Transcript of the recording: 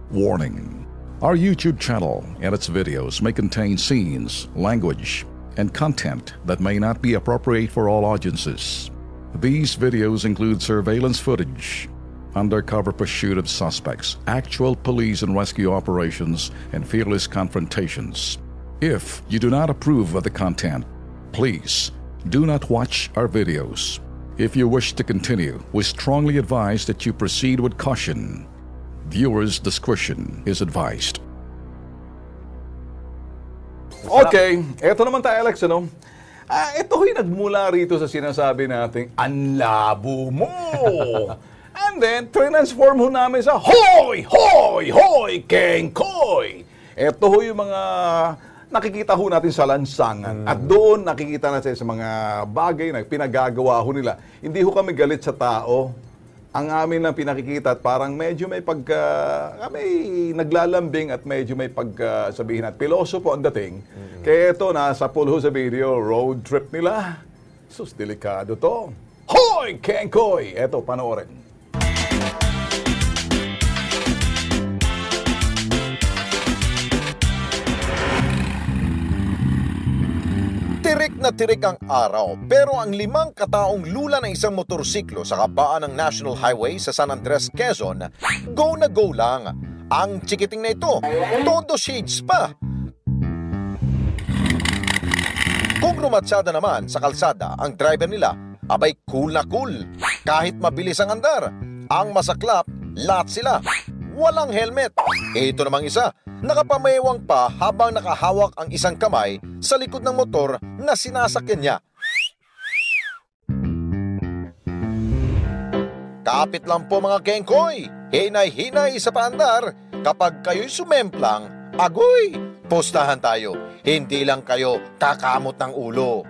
Warning: our YouTube channel and its videos may contain scenes, language, and content that may not be appropriate for all audiences. These videos include surveillance footage, undercover pursuit of suspects, actual police and rescue operations, and fearless confrontations. If you do not approve of the content, please do not watch our videos. If you wish to continue, we strongly advise that you proceed with caution. Viewers' discretion is advised. Okay, eto naman tayo, Alex, ano? Ito ho'y nagmula rito sa sinasabi nating, "Ang labo mo!" And then, transform ho namin sa, "Hoy! Hoy! Hoy! Kengkoy!" Ito ho yung mga nakikita ho natin sa lansangan. At doon nakikita natin sa mga bagay na pinagagawa ho nila. Hindi ho kami galit sa tao. Ang amin lang pinakikita at parang medyo may may naglalambing at medyo may sabihin at pilosopo ang dating. Kaya ito, nasa pool ho sa video, road trip nila. Sus, delikado to. Hoy! Kengkoy! Eto, panoorin. Tirik na tirik ang araw, pero ang 5 kataong lula ng isang motorsiklo sa kabaan ng National Highway sa San Andres, Quezon, go na go lang. Ang chikiting na ito, todo shades pa. Kung rumatsada naman sa kalsada ang driver nila, abay cool na cool. Kahit mabilis ang andar, ang masaklap, lahat sila. Walang helmet. Ito namang isa, nakapamayawang pa habang nakahawak ang isang kamay sa likod ng motor na sinasakyan niya. Kapit lang po mga kengkoy, hinay-hinay sa paandar. Kapag kayo'y sumemplang, agoy, postahan tayo. Hindi lang kayo kakamot ng ulo.